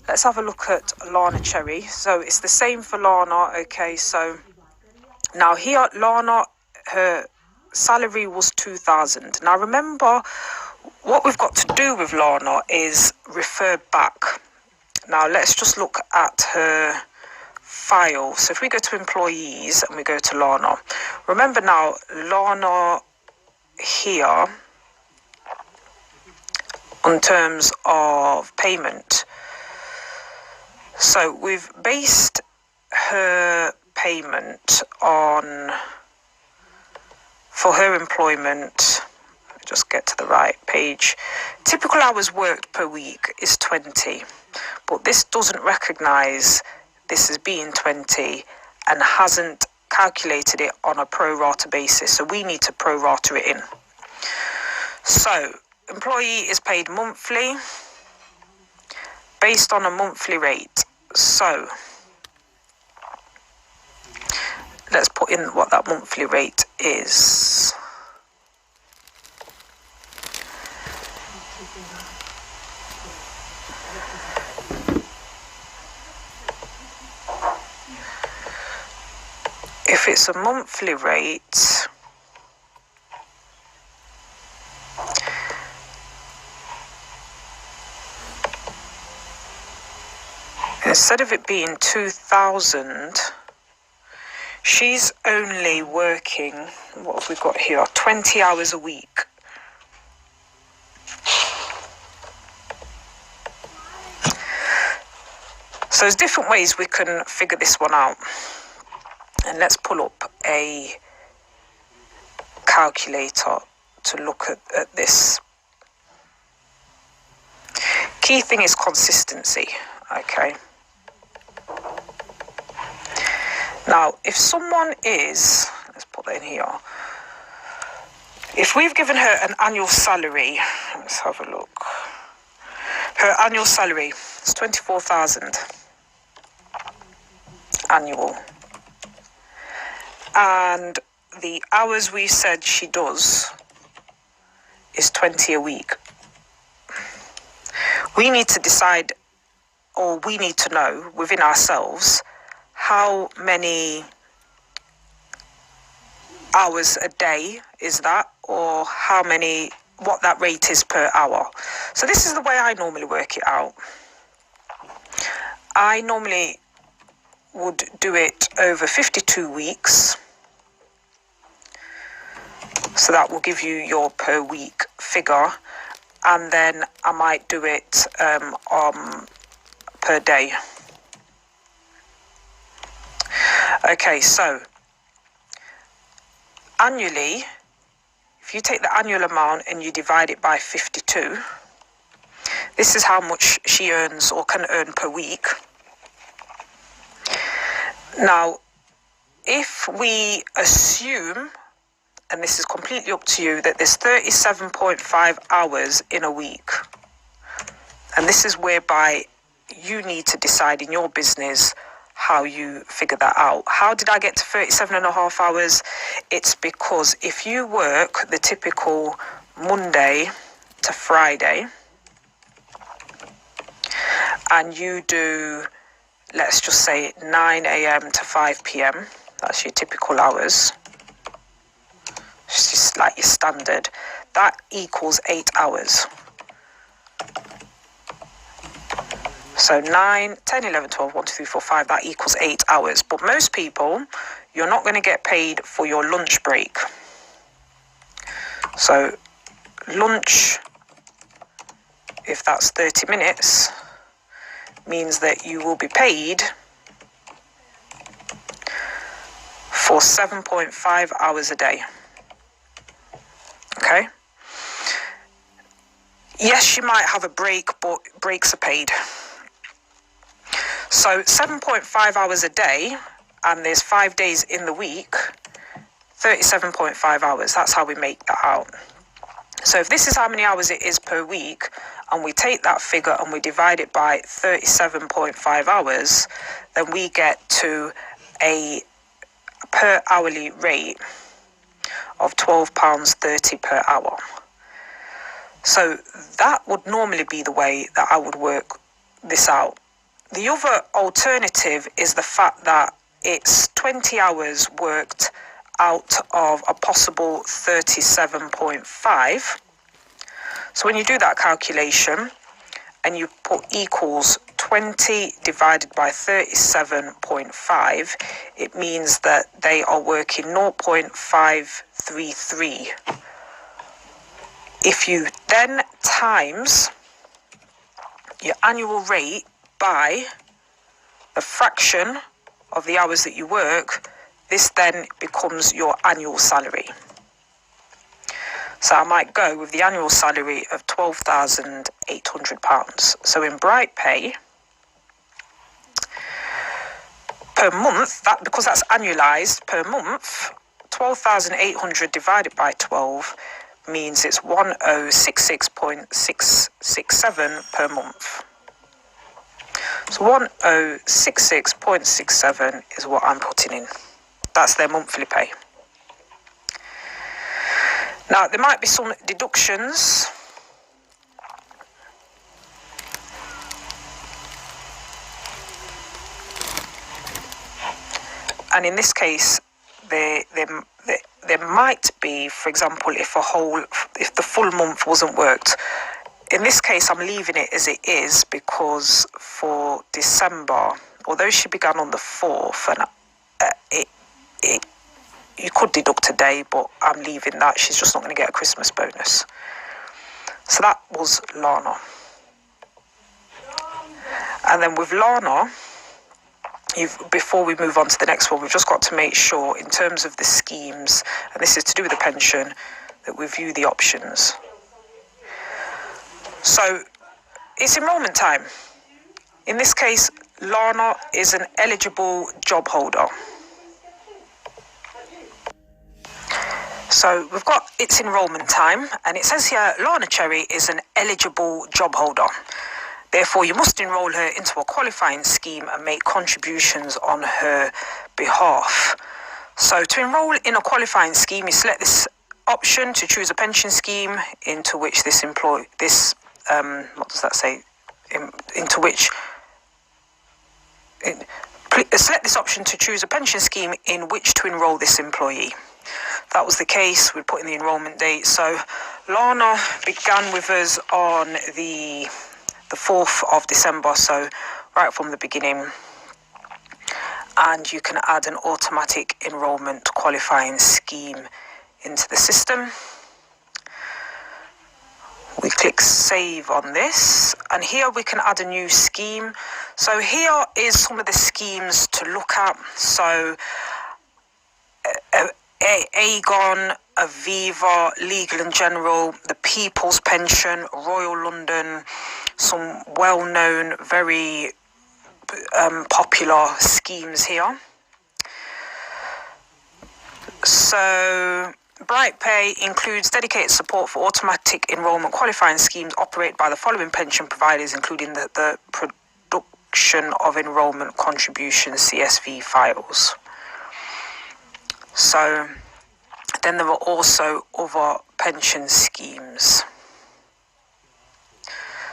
Let's have a look at Lana Cherry. So it's the same for Lana. Okay, so now here Lana, her salary was 2,000. Now remember, what we've got to do with Lana is refer back. Now let's just look at her file. So if we go to employees and we go to Lana, remember now Lana here on terms of payment. So we've based her payment on, for her employment, let me just get to the right page. Typical hours worked per week is 20, but this doesn't recognise this as being 20 and hasn't calculated it on a pro rata basis. So we need to pro rata it in. So employee is paid monthly based on a monthly rate. So let's put in what that monthly rate is. If it's a monthly rate, instead of it being 2,000, she's only working, what have we got here, 20 hours a week. So there's different ways we can figure this one out. And let's pull up a calculator to look at this. Key thing is consistency, okay? Now, if someone is, let's put that in here. If we've given her an annual salary, let's have a look. Her annual salary is 24,000 annual. And the hours we said she does is 20 a week. We need to decide, or we need to know within ourselves, how many hours a day is that, or how many, what that rate is per hour. So this is the way I normally work it out. I normally would do it over 52 weeks. So that will give you your per week figure. And then I might do it per day. Okay, so annually, if you take the annual amount and you divide it by 52, this is how much she earns or can earn per week. Now, if we assume, and this is completely up to you, that there's 37.5 hours in a week, and this is whereby you need to decide in your business how you figure that out. How did I get to 37.5 hours? It's because if you work the typical Monday to Friday and you do, let's just say 9 a.m. to 5 p.m, that's your typical hours, it's just like your standard, that equals 8 hours. So 9, 10, 11, 12, 1, 2, 3, 4, 5, that equals 8 hours. But most people, you're not going to get paid for your lunch break. So lunch, if that's 30 minutes, means that you will be paid for 7.5 hours a day. Okay? Yes, you might have a break, but breaks are paid. So 7.5 hours a day, and there's 5 days in the week, 37.5 hours. That's how we make that out. So if this is how many hours it is per week, and we take that figure and we divide it by 37.5 hours, then we get to a per hourly rate of £12.30 per hour. So that would normally be the way that I would work this out. The other alternative is the fact that it's 20 hours worked out of a possible 37.5. So when you do that calculation and you put equals 20 divided by 37.5, it means that they are working 0.533. If you then times your annual rate by the fraction of the hours that you work, this then becomes your annual salary. So I might go with the annual salary of £12,800. So in Bright Pay, per month, that because that's annualized per month, 12,800 divided by 12 means it's 1066.667 per month. So 1066.67 is what I'm putting in. That's their monthly pay. Now, there might be some deductions. And in this case, there might be, for example, if the full month wasn't worked. In this case, I'm leaving it as it is because for December, although she began on the 4th, and you could deduct a day, but I'm leaving that. She's just not going to get a Christmas bonus. So that was Lana. And then with Lana, before we move on to the next one, we've just got to make sure in terms of the schemes, and this is to do with the pension, that we view the options. So it's enrolment time. In this case, Lana is an eligible job holder. So we've got its enrolment time, and it says here, Lana Cherry is an eligible job holder. Therefore, you must enrol her into a qualifying scheme and make contributions on her behalf. So to enrol in a qualifying scheme, you select this option to choose a pension scheme into which select this option to choose a pension scheme in which to enrol this employee. That was the case. We put in the enrolment date. So Lana began with us on the 4th of December, so right from the beginning. And you can add an automatic enrolment qualifying scheme into the system. We click save on this, and here we can add a new scheme. So here is some of the schemes to look at. So Aegon, Aviva, Legal and General, the People's Pension, Royal London, some well-known, very popular schemes here. So Bright Pay includes dedicated support for automatic enrolment qualifying schemes operated by the following pension providers, including the production of enrolment contribution CSV files. So then there are also other pension schemes,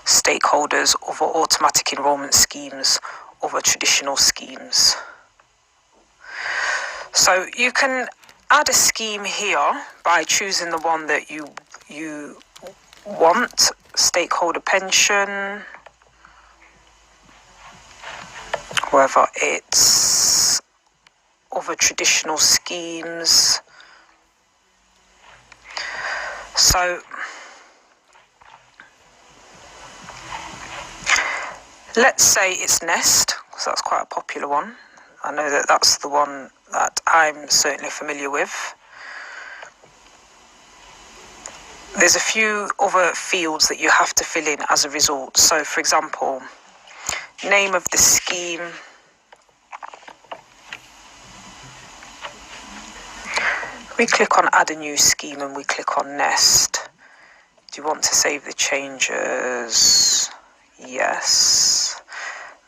stakeholders, other automatic enrolment schemes, other traditional schemes. So you can add a scheme here by choosing the one that you want, stakeholder pension, whether it's other traditional schemes. So let's say it's Nest, because that's quite a popular one. I know that that's the one that I'm certainly familiar with. There's a few other fields that you have to fill in as a result. So for example, name of the scheme, we click on add a new scheme and we click on Nest. Do you want to save the changes? Yes.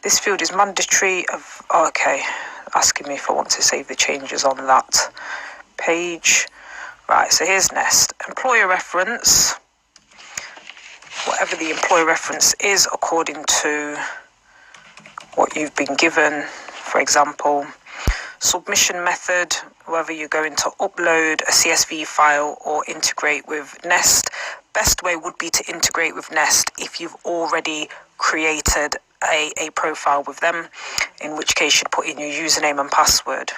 This field is mandatory. Okay, asking me if I want to save the changes on that page. Right, so here's Nest. Employer reference. whatever the employer reference is according to what you've been given. For example, submission method, whether you're going to upload a CSV file or integrate with Nest. Best way would be to integrate with Nest if you've already created a profile with them, in which case you'd put in your username and password.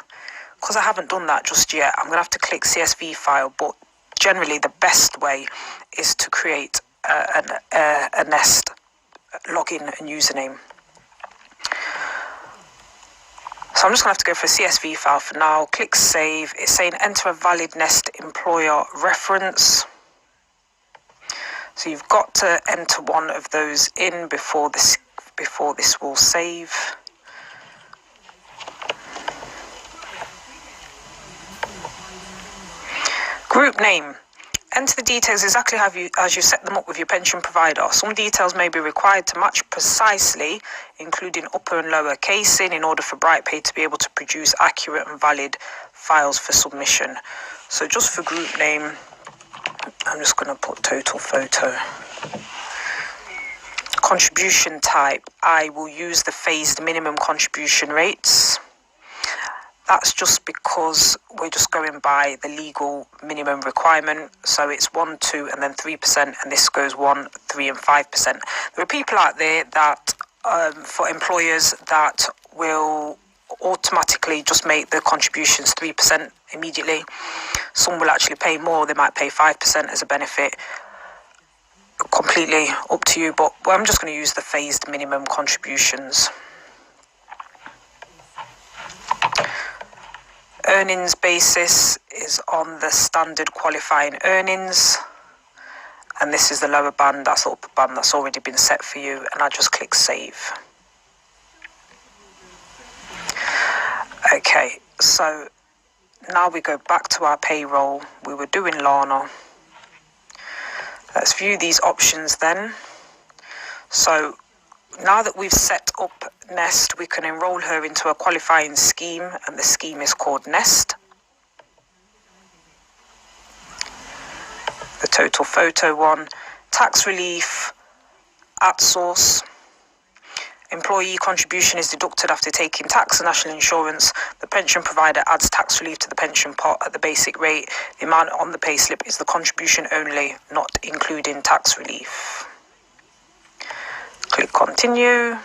Because I haven't done that just yet, I'm going to have to click CSV file, but generally the best way is to create a Nest login and username. So I'm just going to have to go for a CSV file for now. Click save. It's saying enter a valid Nest employer reference. So you've got to enter one of those in before this will save. Group name. Enter the details exactly as you set them up with your pension provider. Some details may be required to match precisely, including upper and lower casing, in order for BrightPay to be able to produce accurate and valid files for submission. So just for group name, I'm just going to put total photo. Contribution type, I will use the phased minimum contribution rates. That's just because we're just going by the legal minimum requirement. So it's 1%, 2%, and then 3%, and this goes 1%, 3%, and 5%. There are people out there that, for employers, that will automatically just make the contributions 3% immediately. Some will actually pay more. They might pay 5% as a benefit. Completely up to you, but I'm just going to use the phased minimum contributions. Earnings basis is on the standard qualifying earnings, and this is the lower band, that's the upper band that's already been set for you, and I just click save. Okay, so now we go back to our payroll. We were doing Lana. Let's view these options then. So now that we've set up Nest, we can enroll her into a qualifying scheme, and the scheme is called Nest. The total photo one, tax relief at source. Employee contribution is deducted after taking tax and national insurance. The pension provider adds tax relief to the pension pot at the basic rate. The amount on the payslip is the contribution only, not including tax relief. Click continue.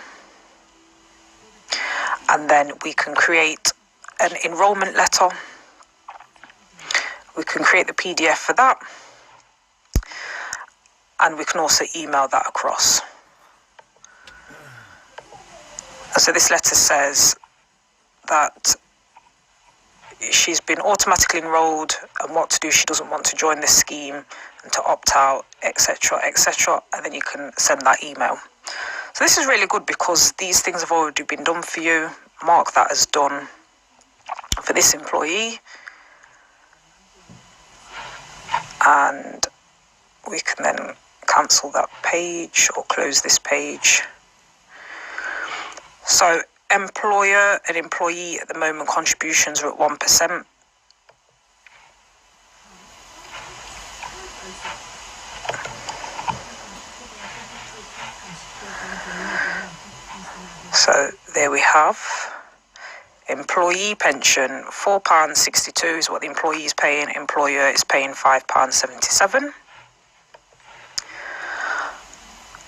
And then we can create an enrolment letter. We can create the PDF for that. And we can also email that across. So this letter says that she's been automatically enrolled and what to do. She doesn't want to join this scheme and to opt out, etc., etc. And then you can send that email. So this is really good because these things have already been done for you. Mark that as done for this employee. And we can then cancel that page or close this page. So employer and employee at the moment contributions are at 1%. So there we have employee pension, £4.62 is what the employee is paying. Employer is paying £5.77.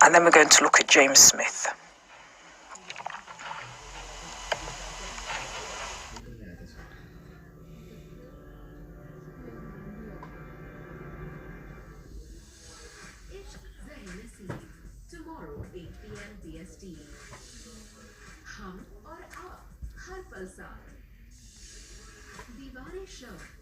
And then we're going to look at James Smith. Tomorrow 8 PM DST. हम और आप हर पल साथ दीवारें शव